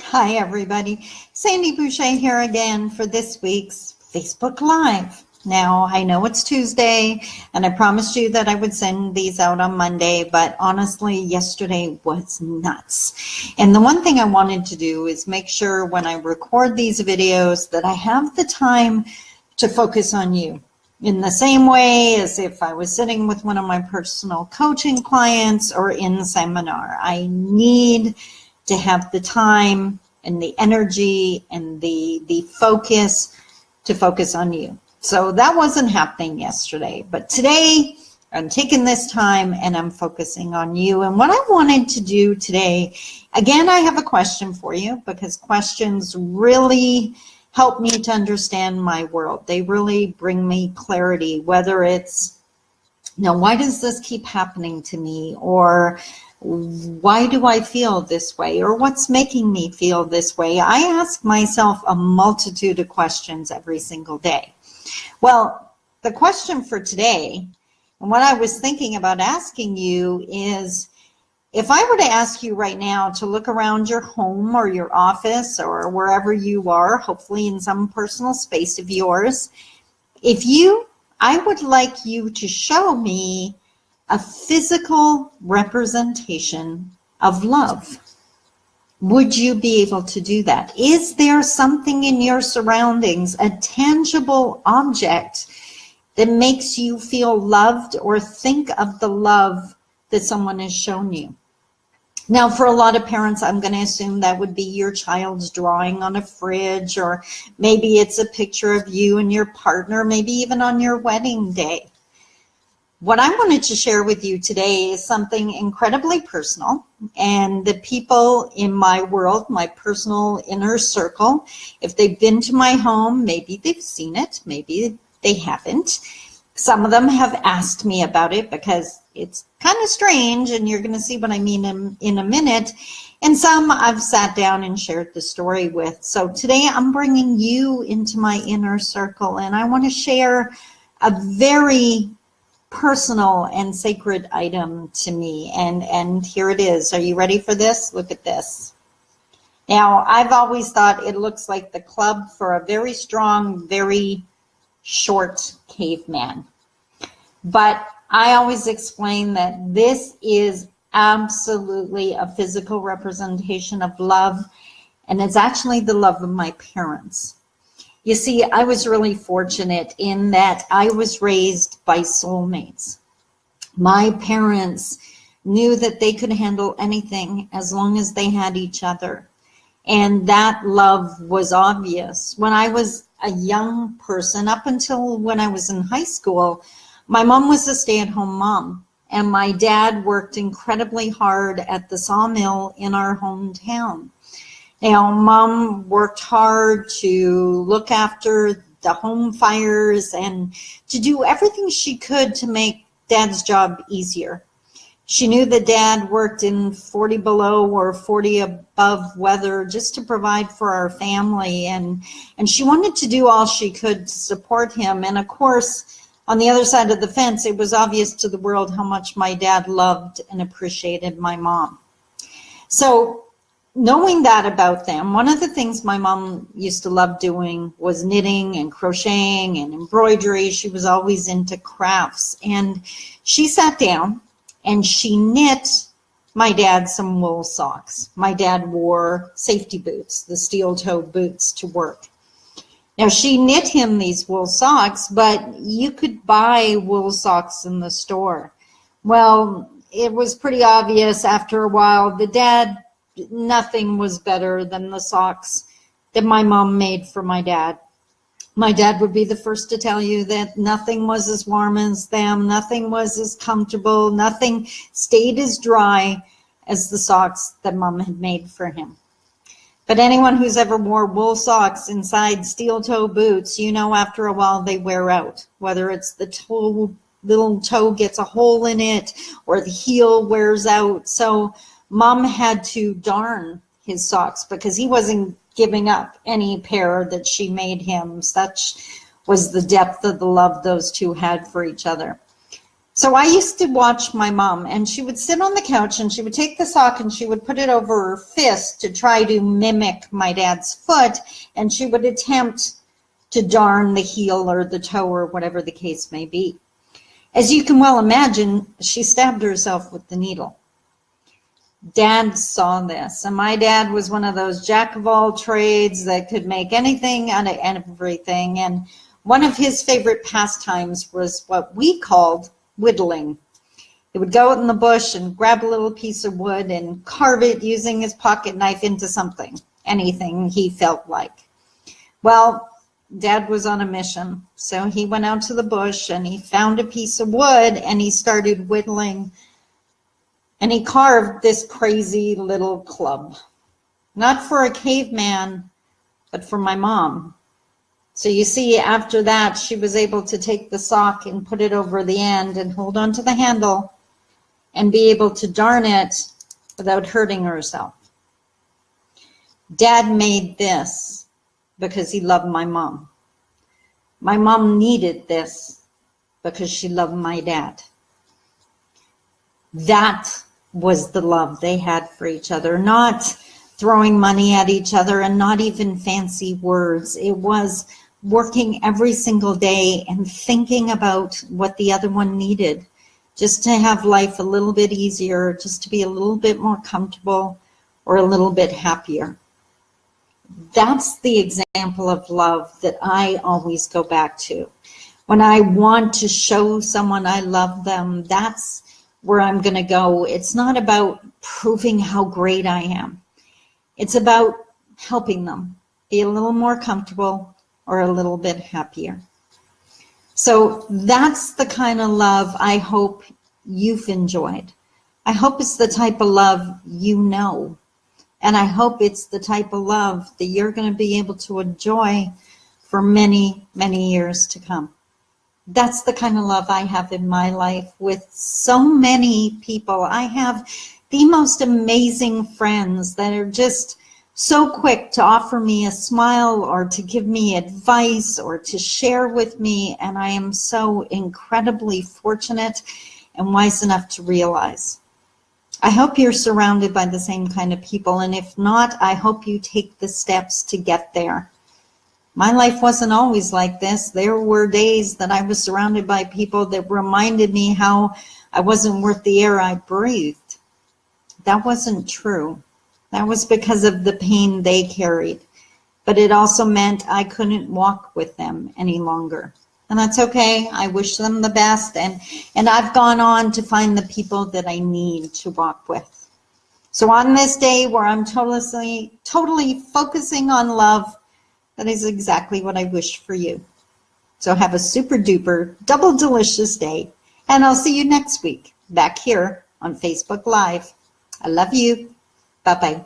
Hi, everybody. Sandi Boucher here again for this week's Facebook Live. Now, I know it's Tuesday, and I promised you that I would send these out on Monday, but honestly, yesterday was nuts. And the one thing I wanted to do is make sure when I record these videos that I have the time to focus on you. In the same way as if I was sitting with one of my personal coaching clients or in seminar. I need to have the time and the energy and the focus to focus on you. So that wasn't happening yesterday, but today I'm taking this time and I'm focusing on you. And what I wanted to do today, again, I have a question for you because questions really help me to understand my world. They really bring me clarity, whether it's, why does this keep happening to me? Or why do I feel this way? Or what's making me feel this way? I ask myself a multitude of questions every single day. Well, the question for today, and what I was thinking about asking you is, if I were to ask you right now to look around your home or your office or wherever you are, hopefully in some personal space of yours, I would like you to show me a physical representation of love. Would you be able to do that? Is there something in your surroundings, a tangible object that makes you feel loved or think of the love that someone has shown you? Now, for a lot of parents, I'm going to assume that would be your child's drawing on a fridge, or maybe it's a picture of you and your partner, maybe even on your wedding day. What I wanted to share with you today is something incredibly personal, and the people in my world, my personal inner circle, if they've been to my home, maybe they've seen it, maybe they haven't. Some of them have asked me about it because it's kind of strange, and you're going to see what I mean in a minute. And some I've sat down and shared the story with. So today I'm bringing you into my inner circle, and I want to share a very personal and sacred item to me. And here it is. Are you ready for this? Look at this. Now, I've always thought it looks like the club for a very strong, very short caveman. But I always explain that this is absolutely a physical representation of love, and it's actually the love of my parents. You see, I was really fortunate in that I was raised by soulmates. My parents knew that they could handle anything as long as they had each other. And that love was obvious. When I was a young person, up until when I was in high school, my mom was a stay-at-home mom, and my dad worked incredibly hard at the sawmill in our hometown. Now, Mom worked hard to look after the home fires and to do everything she could to make Dad's job easier. She knew that Dad worked in 40 below or 40 above weather just to provide for our family, and she wanted to do all she could to support him. And of course, on the other side of the fence, it was obvious to the world how much my dad loved and appreciated my mom. So, knowing that about them, one of the things my mom used to love doing was knitting and crocheting and embroidery. She was always into crafts. And she sat down and she knit my dad some wool socks. My dad wore safety boots, the steel-toed boots, to work. Now, she knit him these wool socks, but you could buy wool socks in the store. Well, it was pretty obvious after a while that Dad, nothing was better than the socks that my mom made for my dad. My dad would be the first to tell you that nothing was as warm as them, nothing was as comfortable, nothing stayed as dry as the socks that Mom had made for him. But anyone who's ever wore wool socks inside steel-toe boots, you know after a while they wear out, whether it's the little toe gets a hole in it or the heel wears out. So Mom had to darn his socks because he wasn't giving up any pair that she made him. Such was the depth of the love those two had for each other. So I used to watch my mom, and she would sit on the couch and she would take the sock and she would put it over her fist to try to mimic my dad's foot, and she would attempt to darn the heel or the toe or whatever the case may be. As you can well imagine, she stabbed herself with the needle. Dad saw this, and my dad was one of those jack of all trades that could make anything out of everything, and one of his favorite pastimes was what we called whittling. He would go out in the bush and grab a little piece of wood and carve it using his pocket knife into something, anything he felt like. Well, Dad was on a mission, so he went out to the bush and he found a piece of wood and he started whittling, and he carved this crazy little club. Not for a caveman, but for my mom. So you see, after that, she was able to take the sock and put it over the end and hold on to the handle and be able to darn it without hurting herself. Dad made this because he loved my mom. My mom needed this because she loved my dad. That was the love they had for each other, not throwing money at each other and not even fancy words. It was working every single day and thinking about what the other one needed, just to have life a little bit easier, just to be a little bit more comfortable or a little bit happier. That's the example of love that I always go back to. When I want to show someone I love them, that's where I'm going to go. It's not about proving how great I am. It's about helping them be a little more comfortable or a little bit happier. So that's the kind of love I hope you've enjoyed. I hope it's the type of love you know. And I hope it's the type of love that you're going to be able to enjoy for many, many years to come. That's the kind of love I have in my life with so many people. I have the most amazing friends that are just so quick to offer me a smile or to give me advice or to share with me. And I am so incredibly fortunate and wise enough to realize. I hope you're surrounded by the same kind of people. And if not, I hope you take the steps to get there. My life wasn't always like this. There were days that I was surrounded by people that reminded me how I wasn't worth the air I breathed. That wasn't true. That was because of the pain they carried. But it also meant I couldn't walk with them any longer. And that's okay. I wish them the best. And I've gone on to find the people that I need to walk with. So on this day where I'm totally focusing on love, that is exactly what I wish for you. So have a super duper, double delicious day. And I'll see you next week back here on Facebook Live. I love you. Bye-bye.